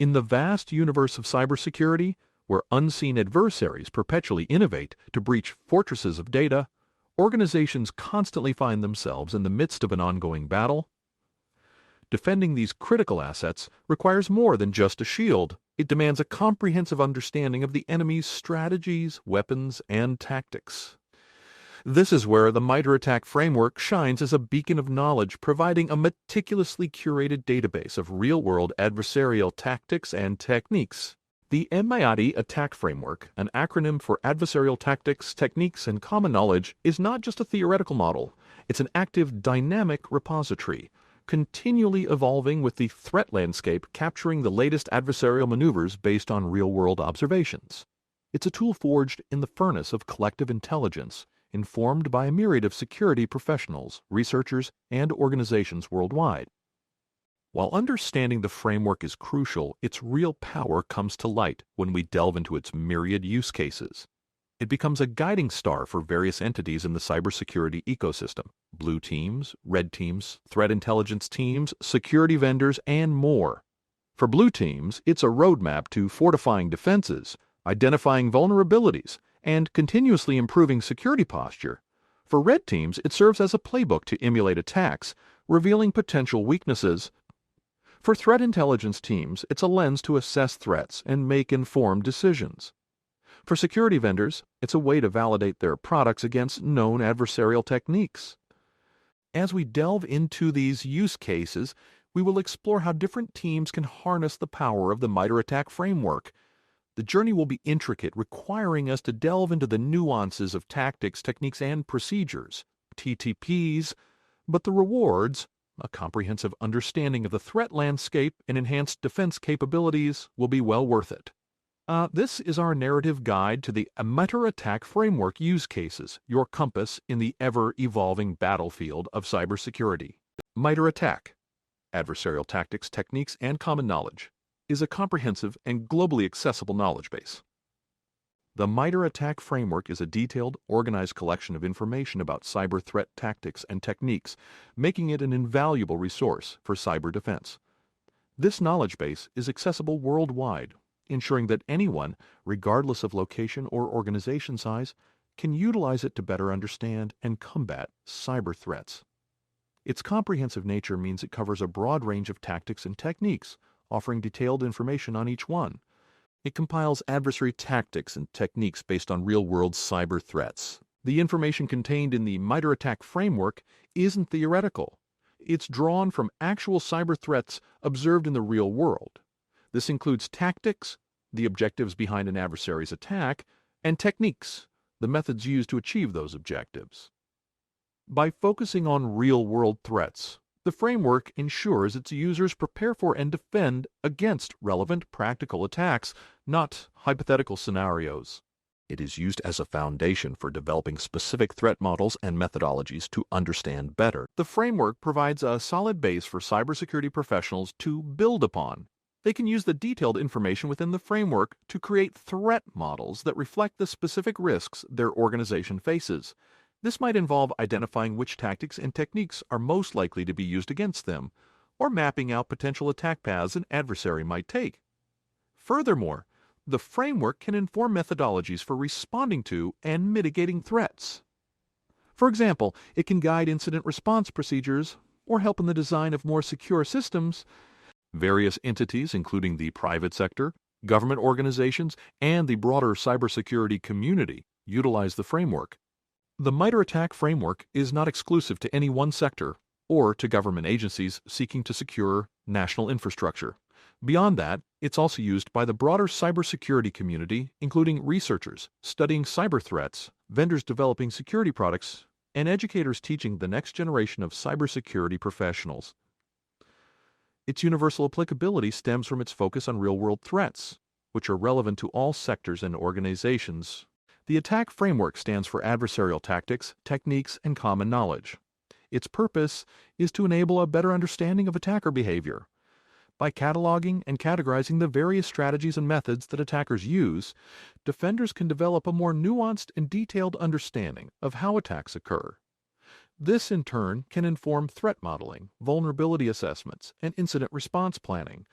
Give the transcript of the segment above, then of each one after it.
In the vast universe of cybersecurity, where unseen adversaries perpetually innovate to breach fortresses of data, organizations constantly find themselves in the midst of an ongoing battle. Defending these critical assets requires more than just a shield. It demands a comprehensive understanding of the enemy's strategies, weapons, and tactics. This is where the MITRE ATT&CK framework shines as a beacon of knowledge, providing a meticulously curated database of real-world adversarial tactics and techniques. The MITRE ATT&CK framework, an acronym for Adversarial Tactics, Techniques, and Common Knowledge, is not just a theoretical model. It's an active, dynamic repository, continually evolving with the threat landscape, capturing the latest adversarial maneuvers based on real-world observations. It's a tool forged in the furnace of collective intelligence, informed by a myriad of security professionals, researchers, and organizations worldwide. While understanding the framework is crucial, its real power comes to light when we delve into its myriad use cases. It becomes a guiding star for various entities in the cybersecurity ecosystem: blue teams, red teams, threat intelligence teams, security vendors, and more. For blue teams, it's a roadmap to fortifying defenses, identifying vulnerabilities, and continuously improving security posture. For red teams, it serves as a playbook to emulate attacks, revealing potential weaknesses. For threat intelligence teams, it's a lens to assess threats and make informed decisions. For security vendors, it's a way to validate their products against known adversarial techniques. As we delve into these use cases, we will explore how different teams can harness the power of the MITRE ATT&CK framework. The journey will be intricate, requiring us to delve into the nuances of tactics, techniques, and procedures, TTPs, but the rewards, a comprehensive understanding of the threat landscape and enhanced defense capabilities, will be well worth it. This is our narrative guide to the MITRE ATT&CK framework use cases, your compass in the ever-evolving battlefield of cybersecurity. MITRE ATT&CK, Adversarial Tactics, Techniques, and Common Knowledge, is a comprehensive and globally accessible knowledge base. The MITRE ATT&CK framework is a detailed, organized collection of information about cyber threat tactics and techniques, making it an invaluable resource for cyber defense. This knowledge base is accessible worldwide, ensuring that anyone, regardless of location or organization size, can utilize it to better understand and combat cyber threats. Its comprehensive nature means it covers a broad range of tactics and techniques, offering detailed information on each one. It compiles adversary tactics and techniques based on real-world cyber threats. The information contained in the MITRE ATT&CK framework isn't theoretical. It's drawn from actual cyber threats observed in the real world. This includes tactics, the objectives behind an adversary's attack, and techniques, the methods used to achieve those objectives. By focusing on real-world threats, the framework ensures its users prepare for and defend against relevant practical attacks, not hypothetical scenarios. It is used as a foundation for developing specific threat models and methodologies to understand better. The framework provides a solid base for cybersecurity professionals to build upon. They can use the detailed information within the framework to create threat models that reflect the specific risks their organization faces. This might involve identifying which tactics and techniques are most likely to be used against them, or mapping out potential attack paths an adversary might take. Furthermore, the framework can inform methodologies for responding to and mitigating threats. For example, it can guide incident response procedures or help in the design of more secure systems. Various entities, including the private sector, government organizations, and the broader cybersecurity community, utilize the framework. The MITRE ATT&CK framework is not exclusive to any one sector or to government agencies seeking to secure national infrastructure. Beyond that, it's also used by the broader cybersecurity community, including researchers studying cyber threats, vendors developing security products, and educators teaching the next generation of cybersecurity professionals. Its universal applicability stems from its focus on real-world threats, which are relevant to all sectors and organizations. The ATT&CK framework stands for Adversarial Tactics, Techniques, and Common Knowledge. Its purpose is to enable a better understanding of attacker behavior. By cataloging and categorizing the various strategies and methods that attackers use, defenders can develop a more nuanced and detailed understanding of how attacks occur. This, in turn, can inform threat modeling, vulnerability assessments, and incident response planning.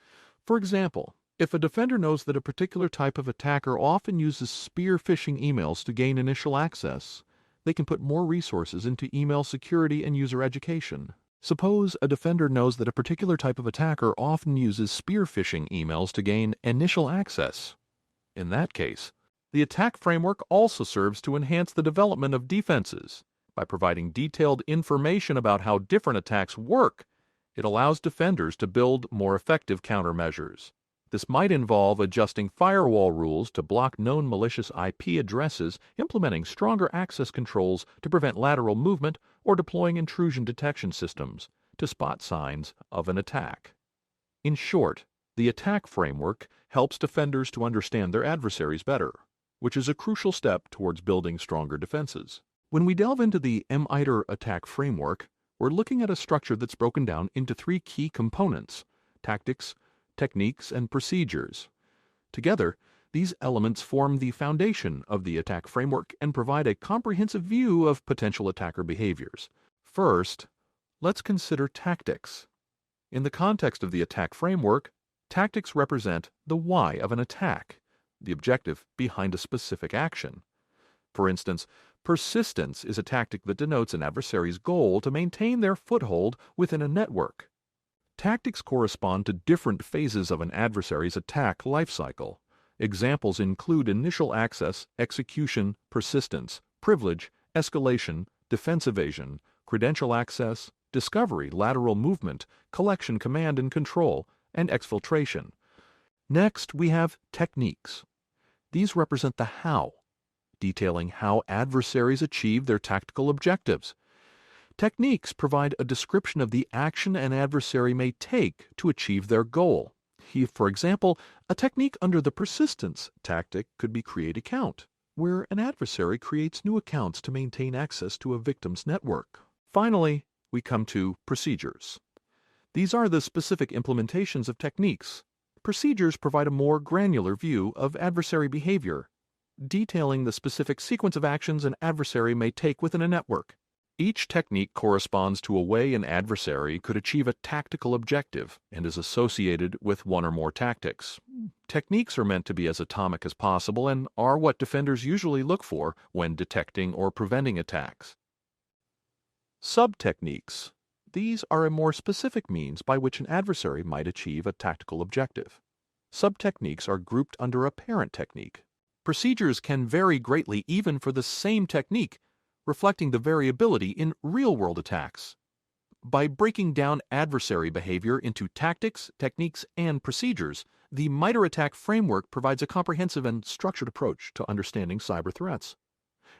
For example, If a defender knows that a particular type of attacker often uses spear phishing emails to gain initial access, they can put more resources into email security and user education. Suppose a defender knows that a particular type of attacker often uses spear phishing emails to gain initial access. In that case, the attack framework also serves to enhance the development of defenses. By providing detailed information about how different attacks work, it allows defenders to build more effective countermeasures. This might involve adjusting firewall rules to block known malicious IP addresses, implementing stronger access controls to prevent lateral movement, or deploying intrusion detection systems to spot signs of an attack. In short, the attack framework helps defenders to understand their adversaries better, which is a crucial step towards building stronger defenses. When we delve into the MITRE attack framework, we're looking at a structure that's broken down into three key components: tactics, techniques, and procedures. Together, these elements form the foundation of the attack framework and provide a comprehensive view of potential attacker behaviors. First, let's consider tactics. In the context of the attack framework, tactics represent the why of an attack, the objective behind a specific action. For instance, persistence is a tactic that denotes an adversary's goal to maintain their foothold within a network. Tactics correspond to different phases of an adversary's attack lifecycle. Examples include initial access, execution, persistence, privilege, escalation, defense evasion, credential access, discovery, lateral movement, collection, command and control, and exfiltration. Next, we have techniques. These represent the how, detailing how adversaries achieve their tactical objectives. Techniques provide a description of the action an adversary may take to achieve their goal. For example, a technique under the persistence tactic could be create account, where an adversary creates new accounts to maintain access to a victim's network. Finally, we come to procedures. These are the specific implementations of techniques. Procedures provide a more granular view of adversary behavior, detailing the specific sequence of actions an adversary may take within a network. Each technique corresponds to a way an adversary could achieve a tactical objective and is associated with one or more tactics. Techniques are meant to be as atomic as possible and are what defenders usually look for when detecting or preventing attacks. Sub-techniques. These are a more specific means by which an adversary might achieve a tactical objective. Sub-techniques are grouped under a parent technique. Procedures can vary greatly even for the same technique, reflecting the variability in real-world attacks. By breaking down adversary behavior into tactics, techniques, and procedures, the MITRE attack framework provides a comprehensive and structured approach to understanding cyber threats.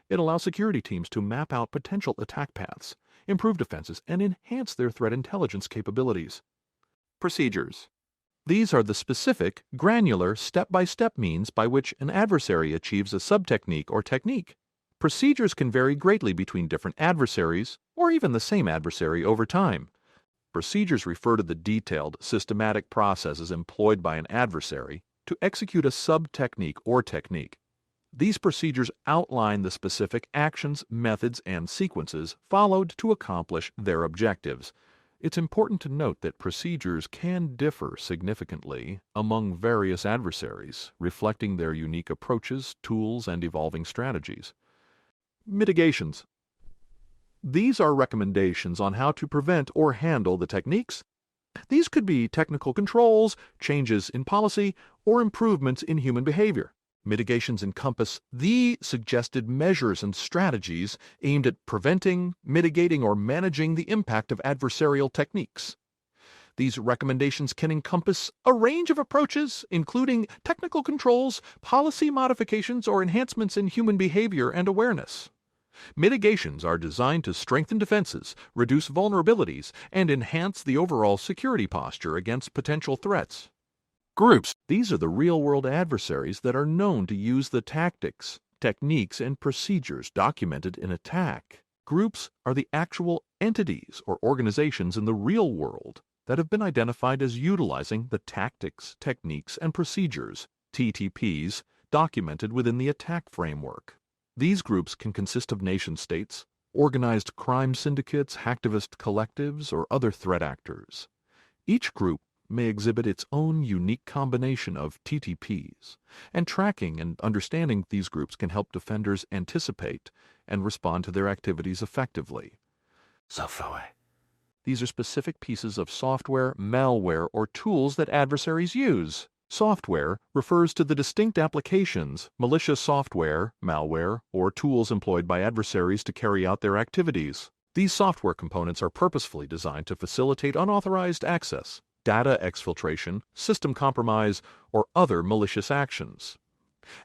It allows security teams to map out potential attack paths, improve defenses, and enhance their threat intelligence capabilities. Procedures. These are the specific, granular, step-by-step means by which an adversary achieves a sub-technique or technique. Procedures can vary greatly between different adversaries, or even the same adversary over time. Procedures refer to the detailed, systematic processes employed by an adversary to execute a sub-technique or technique. These procedures outline the specific actions, methods, and sequences followed to accomplish their objectives. It's important to note that procedures can differ significantly among various adversaries, reflecting their unique approaches, tools, and evolving strategies. Mitigations. These are recommendations on how to prevent or handle the techniques. These could be technical controls, changes in policy, or improvements in human behavior. Mitigations encompass the suggested measures and strategies aimed at preventing, mitigating, or managing the impact of adversarial techniques. These recommendations can encompass a range of approaches, including technical controls, policy modifications, or enhancements in human behavior and awareness. Mitigations are designed to strengthen defenses, reduce vulnerabilities, and enhance the overall security posture against potential threats. Groups. These are the real-world adversaries that are known to use the tactics, techniques, and procedures documented in attack. Groups are the actual entities or organizations in the real world that have been identified as utilizing the tactics, techniques, and procedures, TTPs, documented within the attack framework. These groups can consist of nation-states, organized crime syndicates, hacktivist collectives, or other threat actors. Each group may exhibit its own unique combination of TTPs, and tracking and understanding these groups can help defenders anticipate and respond to their activities effectively. These are specific pieces of software, malware, or tools that adversaries use. Software refers to the distinct applications, malicious software, malware, or tools employed by adversaries to carry out their activities. These software components are purposefully designed to facilitate unauthorized access, data exfiltration, system compromise, or other malicious actions.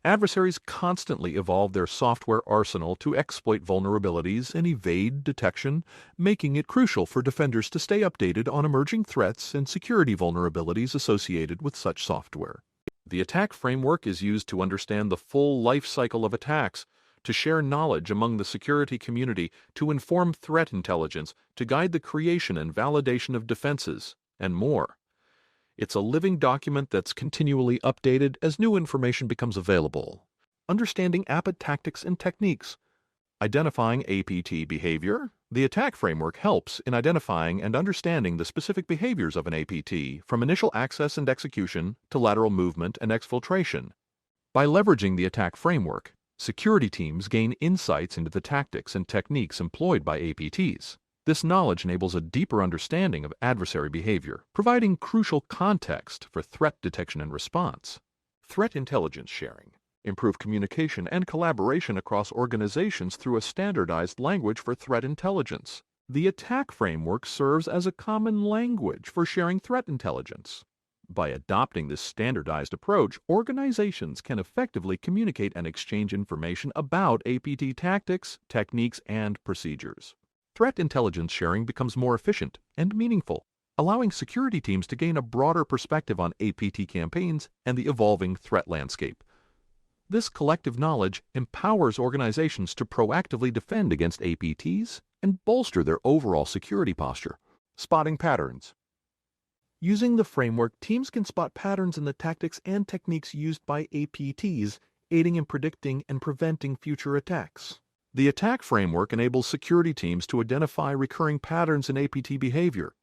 Adversaries constantly evolve their software arsenal to exploit vulnerabilities and evade detection, making it crucial for defenders to stay updated on emerging threats and security vulnerabilities associated with such software. The attack framework is used to understand the full life cycle of attacks, to share knowledge among the security community, to inform threat intelligence, to guide the creation and validation of defenses, and more. It's a living document that's continually updated as new information becomes available. Understanding APT tactics and techniques. Identifying APT behavior. The attack framework helps in identifying and understanding the specific behaviors of an APT, from initial access and execution to lateral movement and exfiltration. By leveraging the attack framework, security teams gain insights into the tactics and techniques employed by APTs. This knowledge enables a deeper understanding of adversary behavior, providing crucial context for threat detection and response. Threat intelligence sharing. Improve communication and collaboration across organizations through a standardized language for threat intelligence. The attack framework serves as a common language for sharing threat intelligence. By adopting this standardized approach, organizations can effectively communicate and exchange information about APT tactics, techniques, and procedures. Threat intelligence sharing becomes more efficient and meaningful, allowing security teams to gain a broader perspective on APT campaigns and the evolving threat landscape. This collective knowledge empowers organizations to proactively defend against APTs and bolster their overall security posture. Spotting patterns. Using the framework, teams can spot patterns in the tactics and techniques used by APTs, aiding in predicting and preventing future attacks. The attack framework enables security teams to identify recurring patterns in APT behavior.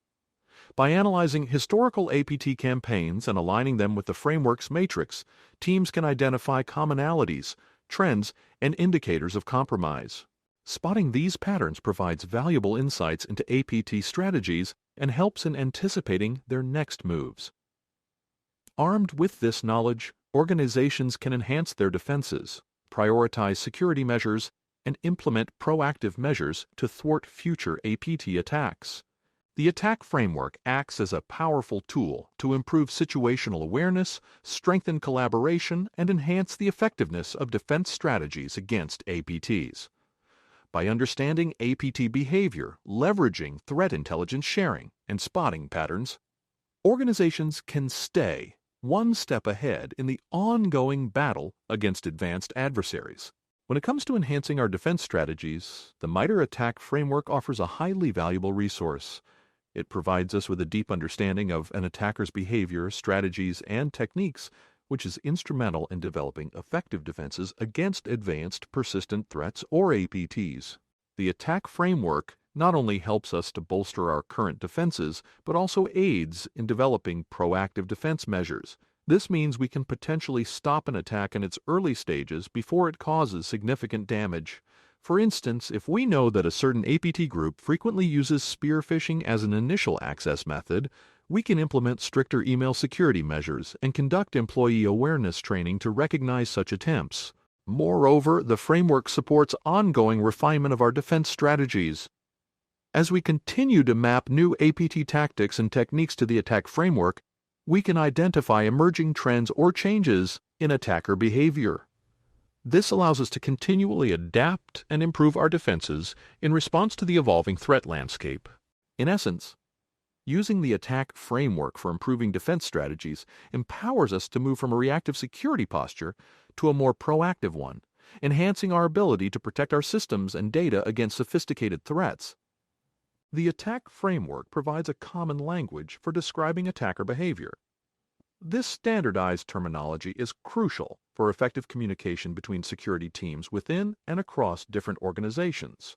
By analyzing historical APT campaigns and aligning them with the framework's matrix, teams can identify commonalities, trends, and indicators of compromise. Spotting these patterns provides valuable insights into APT strategies and helps in anticipating their next moves. Armed with this knowledge, organizations can enhance their defenses, prioritize security measures, and implement proactive measures to thwart future APT attacks. The attack framework acts as a powerful tool to improve situational awareness, strengthen collaboration, and enhance the effectiveness of defense strategies against APTs. By understanding APT behavior, leveraging threat intelligence sharing, and spotting patterns, organizations can stay one step ahead in the ongoing battle against advanced adversaries. When it comes to enhancing our defense strategies, the MITRE ATT&CK framework offers a highly valuable resource. It provides us with a deep understanding of an attacker's behavior, strategies, and techniques, which is instrumental in developing effective defenses against advanced persistent threats or APTs. The ATT&CK framework not only helps us to bolster our current defenses, but also aids in developing proactive defense measures. This means we can potentially stop an attack in its early stages before it causes significant damage. For instance, if we know that a certain APT group frequently uses spear phishing as an initial access method, we can implement stricter email security measures and conduct employee awareness training to recognize such attempts. Moreover, the framework supports ongoing refinement of our defense strategies. As we continue to map new APT tactics and techniques to the attack framework, we can identify emerging trends or changes in attacker behavior. This allows us to continually adapt and improve our defenses in response to the evolving threat landscape. In essence, using the attack framework for improving defense strategies empowers us to move from a reactive security posture to a more proactive one, enhancing our ability to protect our systems and data against sophisticated threats. The attack framework provides a common language for describing attacker behavior. This standardized terminology is crucial for effective communication between security teams within and across different organizations.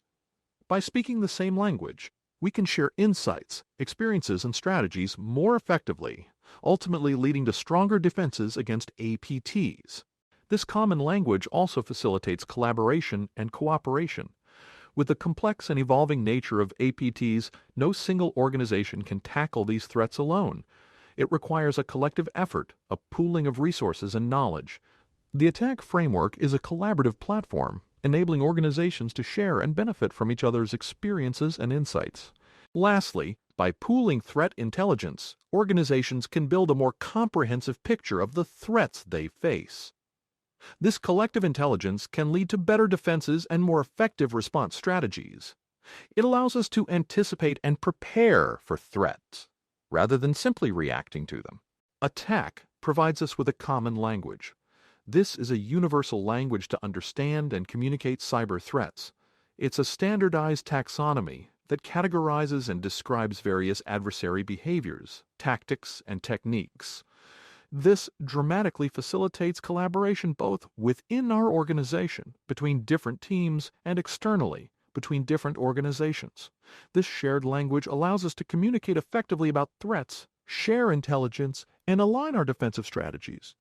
By speaking the same language, we can share insights, experiences, and strategies more effectively, ultimately leading to stronger defenses against APTs. This common language also facilitates collaboration and cooperation. With the complex and evolving nature of APTs, no single organization can tackle these threats alone. It requires a collective effort, a pooling of resources and knowledge. The attack framework is a collaborative platform, enabling organizations to share and benefit from each other's experiences and insights. Lastly, by pooling threat intelligence, organizations can build a more comprehensive picture of the threats they face. This collective intelligence can lead to better defenses and more effective response strategies. It allows us to anticipate and prepare for threats, rather than simply reacting to them. Attack provides us with a common language. This is a universal language to understand and communicate cyber threats. It's a standardized taxonomy that categorizes and describes various adversary behaviors, tactics, and techniques. This dramatically facilitates collaboration both within our organization, between different teams, and externally, between different organizations. This shared language allows us to communicate effectively about threats, share intelligence, and align our defensive strategies.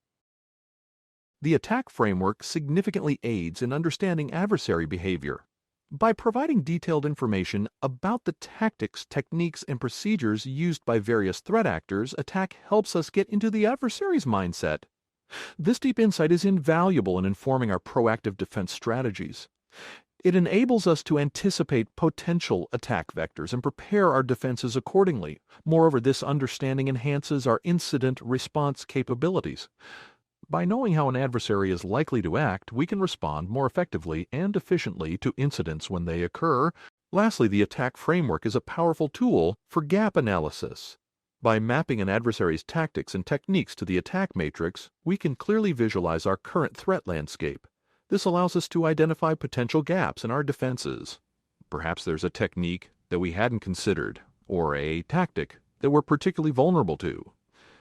The attack framework significantly aids in understanding adversary behavior. By providing detailed information about the tactics, techniques, and procedures used by various threat actors, attack helps us get into the adversary's mindset. This deep insight is invaluable in informing our proactive defense strategies. It enables us to anticipate potential attack vectors and prepare our defenses accordingly. Moreover, this understanding enhances our incident response capabilities. By knowing how an adversary is likely to act, we can respond more effectively and efficiently to incidents when they occur. Lastly, the attack framework is a powerful tool for gap analysis. By mapping an adversary's tactics and techniques to the attack matrix, we can clearly visualize our current threat landscape. This allows us to identify potential gaps in our defenses. Perhaps there's a technique that we hadn't considered, or a tactic that we're particularly vulnerable to.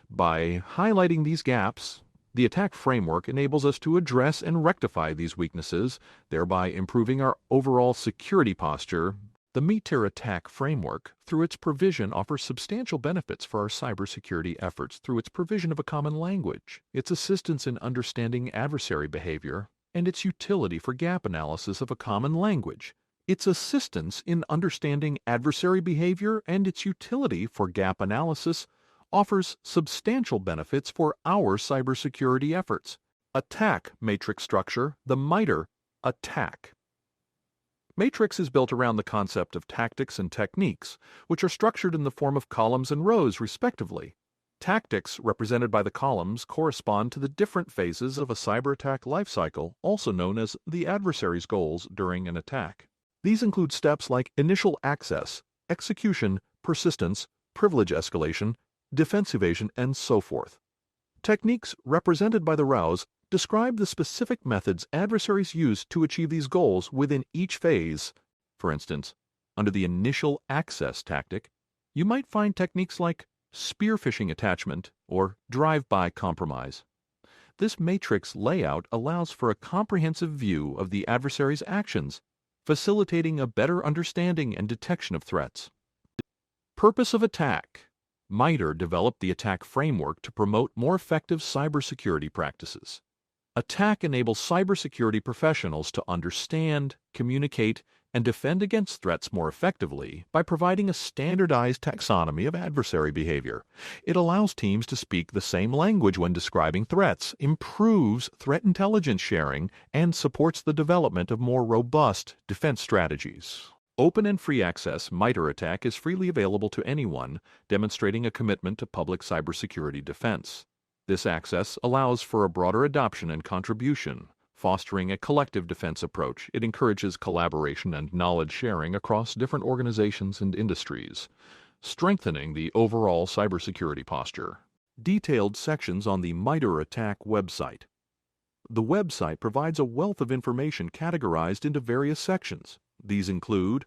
By highlighting these gaps, the attack framework enables us to address and rectify these weaknesses, thereby improving our overall security posture. The MITRE attack framework, through its provision, offers substantial benefits for our cybersecurity efforts through its provision of a common language, its assistance in understanding adversary behavior, and its utility for gap analysis of a common language. Its assistance in understanding adversary behavior and its utility for gap analysis offers substantial benefits for our cybersecurity efforts. Attack matrix structure, the MITRE attack. Matrix is built around the concept of tactics and techniques, which are structured in the form of columns and rows, respectively. Tactics, represented by the columns, correspond to the different phases of a cyber attack lifecycle, also known as the adversary's goals during an attack. These include steps like initial access, execution, persistence, privilege escalation, defense evasion, and so forth. Techniques, represented by the rows, describe the specific methods adversaries use to achieve these goals within each phase. For instance, under the initial access tactic, you might find techniques like spear phishing attachment or drive-by compromise. This matrix layout allows for a comprehensive view of the adversary's actions, facilitating a better understanding and detection of threats. Purpose of attack. MITRE developed the attack framework to promote more effective cybersecurity practices. Attack enables cybersecurity professionals to understand, communicate, and defend against threats more effectively by providing a standardized taxonomy of adversary behavior. It allows teams to speak the same language when describing threats, improves threat intelligence sharing, and supports the development of more robust defense strategies. Open and free access MITRE attack is freely available to anyone, demonstrating a commitment to public cybersecurity defense. This access allows for a broader adoption and contribution, fostering a collective defense approach. It encourages collaboration and knowledge sharing across different organizations and industries, strengthening the overall cybersecurity posture. Detailed sections on the MITRE attack website. The website provides a wealth of information categorized into various sections. These include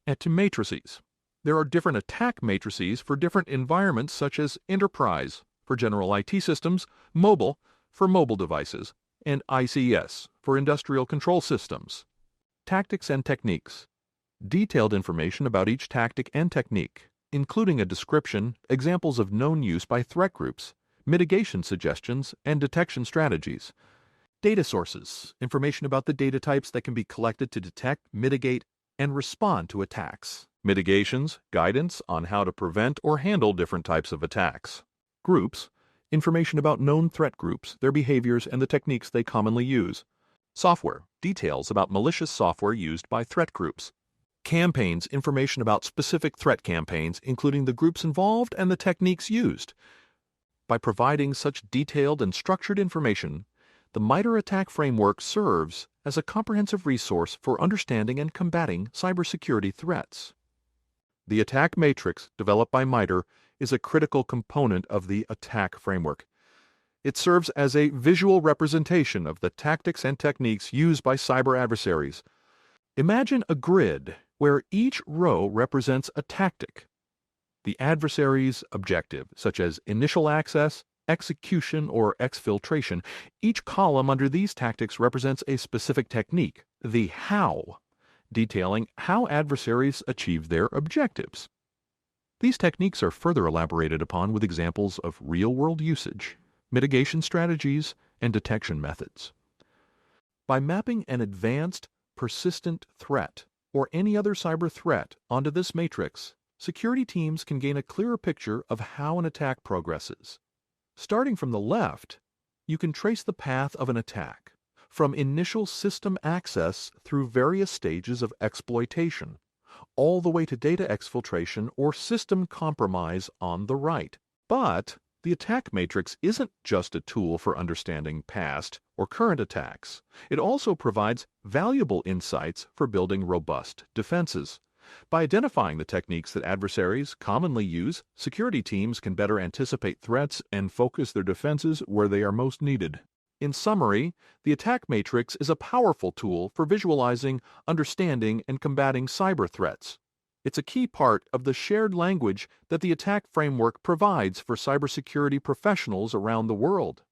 attack matrices. There are different attack matrices for different environments, such as enterprise for general IT systems, mobile for mobile devices, and ICS for industrial control systems. Tactics and techniques. Detailed information about each tactic and technique. including a description, examples of known use by threat groups, mitigation suggestions, and detection strategies. Data sources, information about the data types that can be collected to detect, mitigate, and respond to attacks. Mitigations, guidance on how to prevent or handle different types of attacks. Groups, information about known threat groups, their behaviors, and the techniques they commonly use. Software, details about malicious software used by threat groups. Campaigns, information about specific threat campaigns, including the groups involved and the techniques used. By providing such detailed and structured information, the MITRE ATT&CK framework serves as a comprehensive resource for understanding and combating cybersecurity threats. The attack matrix developed by MITRE is a critical component of the ATT&CK framework. It serves as a visual representation of the tactics and techniques used by cyber adversaries. Imagine a grid where each row represents a tactic. The adversary's objective, such as initial access, execution, or exfiltration. Each column under these tactics represents a specific technique, the how, detailing how adversaries achieve their objectives. These techniques are further elaborated upon with examples of real-world usage, mitigation strategies, and detection methods. By mapping an advanced, persistent threat or any other cyber threat onto this matrix, security teams can gain a clearer picture of how an attack progresses. Starting from the left, you can trace the path of an attack, from initial system access through various stages of exploitation, all the way to data exfiltration or system compromise on the right. But the attack matrix isn't just a tool for understanding past or current attacks. It also provides valuable insights for building robust defenses. By identifying the techniques that adversaries commonly use, security teams can better anticipate threats and focus their defenses where they are most needed. In summary, the attack matrix is a powerful tool for visualizing, understanding, and combating cyber threats. It's a key part of the shared language that the attack framework provides for cybersecurity professionals around the world.